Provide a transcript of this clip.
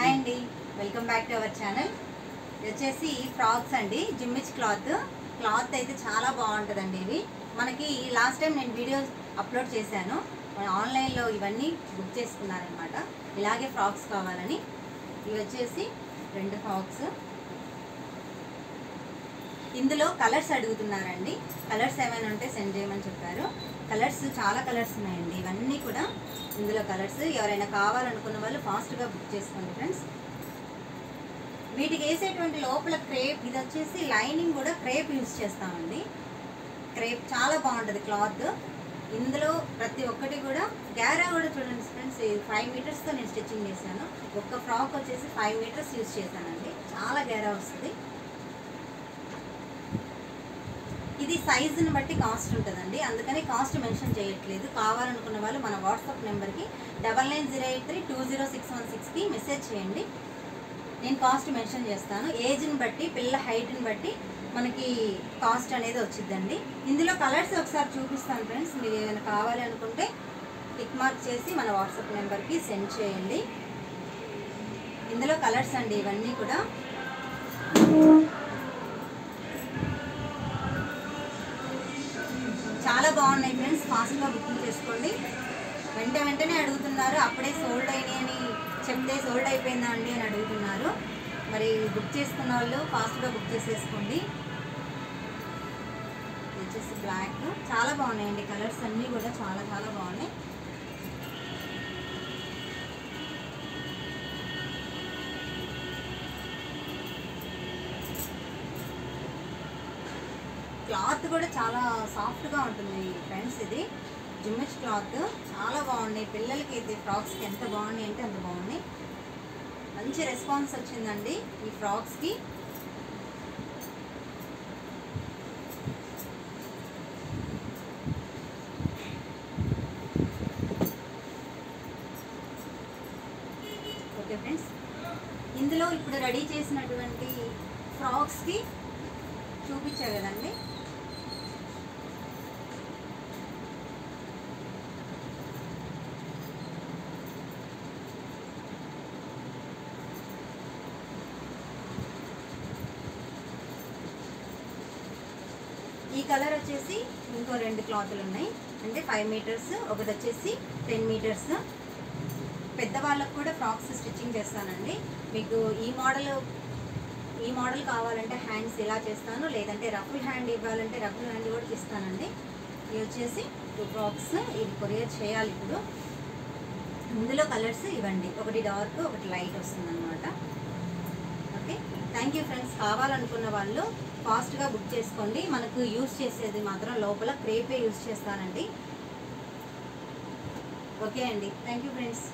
Hi అండి, welcome back to our channel. ఇది వచ్చేసి ఫ్రాక్స్ అండి, జిమ్మిచ్ క్లాత్ అయితే చాలా బాగుంటుందండి. ఇవి మనకి లాస్ట్ టైం నేను వీడియో అప్లోడ్ చేశాను, ఆన్లైన్లో ఇవన్నీ బుక్ చేసుకున్నారనమాట. ఇలాగే ఫ్రాక్స్ కావాలని. ఇవి వచ్చేసి 2 ఫ్రాక్స్. ఇందులో కలర్స్ అడుగుతున్నారండి, కలర్స్ ఏమైనా ఉంటే సెండ్ చేయమని చెప్పారు. కలర్స్ చాలా కలర్స్ ఉన్నాయండి, ఇవన్నీ కూడా ఇందులో కలర్స్. ఎవరైనా కావాలనుకున్న వాళ్ళు ఫాస్ట్గా బుక్ చేసుకోండి ఫ్రెండ్స్. వీటికి వేసేటువంటి లోపల క్రేప్, ఇది వచ్చేసి లైనింగ్ కూడా క్రేప్ యూజ్ చేస్తామండి. క్రేప్ చాలా బాగుంటుంది క్లాత్. ఇందులో ప్రతి ఒక్కటి కూడా గ్యారా కూడా చూడండి ఫ్రెండ్స్, 5 మీటర్స్తో నేను స్టిచ్చింగ్ చేశాను. ఒక్క ఫ్రాక్ వచ్చేసి 5 మీటర్స్ యూజ్ చేశానండి, చాలా గ్యారా వస్తుంది. ఇది సైజుని బట్టి కాస్ట్ ఉంటుందండి, అందుకని కాస్ట్ మెన్షన్ చేయట్లేదు. కావాలనుకున్న వాళ్ళు మన వాట్సాప్ నెంబర్కి 9908320616కి మెసేజ్ చేయండి, నేను కాస్ట్ మెన్షన్ చేస్తాను. ఏజ్ని బట్టి, పిల్లల హైట్ని బట్టి మనకి కాస్ట్ అనేది వచ్చిందండి. ఇందులో కలర్స్ ఒకసారి చూపిస్తాను ఫ్రెండ్స్, మీరు ఏమైనా కావాలి అనుకుంటే టిక్ మార్క్ చేసి మన వాట్సాప్ నెంబర్కి సెండ్ చేయండి. ఇందులో కలర్స్ అండి ఇవన్నీ కూడా. చాలా బాగున్నాయి ఫ్రెండ్స్, ఫాస్ట్గా బుకింగ్ చేసుకోండి. వెంటనే అడుగుతున్నారు, అప్పుడే సోల్డ్ అయినాయి అని చెప్తే సోల్డ్ అయిపోయిందా అండి అని అడుగుతున్నారు. మరి బుక్ చేసుకున్న వాళ్ళు ఫాస్ట్గా బుక్ చేసేసుకోండి. ఇది వచ్చేసి బ్లాక్, చాలా బాగున్నాయండి కలర్స్ అన్నీ కూడా, చాలా బాగున్నాయి. క్లాత్ కూడా చాలా సాఫ్ట్గా ఉంటుంది ఫ్రెండ్స్. ఇది జిమ్మిచ్ క్లాత్ చాలా బాగున్నాయి. పిల్లలకి అయితే ఫ్రాక్స్కి ఎంత బాగున్నాయి అంటే అంత బాగున్నాయి. మంచి రెస్పాన్స్ వచ్చిందండి ఈ ఫ్రాక్స్కి. ఓకే ఫ్రెండ్స్, ఇందులో ఇప్పుడు రెడీ చేసినటువంటి ఫ్రాక్స్కి చూపించా కదండి, ఈ కలర్ వచ్చేసి ఇంకో 2 క్లాతులు ఉన్నాయి, అంటే 5 మీటర్స్, ఒకటి వచ్చేసి 10 మీటర్స్. పెద్దవాళ్ళకు కూడా ఫ్రాక్స్ స్టిచ్చింగ్ చేస్తానండి. మీకు ఈ మోడల్ కావాలంటే హ్యాండ్స్ ఇలా చేస్తాను, లేదంటే రఫుల్ హ్యాండ్ ఇవ్వాలంటే రఫుల్ హ్యాండ్ కూడా ఇస్తానండి. ఇవి వచ్చేసి 2 ఫ్రాక్స్, ఇవి కొరియర్ చేయాలి ఇప్పుడు. ఇందులో కలర్స్ ఇవ్వండి, ఒకటి డార్క్, ఒకటి లైట్ వస్తుందన్నమాట. Okay, thank you friends. కావాలనుకున్న వాళ్ళు ఫాస్ట్గా బుక్ చేసుకోండి. మనకు యూజ్ చేసేది మాత్రం లోపల క్రేపే యూజ్ చేస్తానండి. ఓకే అండి, థ్యాంక్ యూ ఫ్రెండ్స్.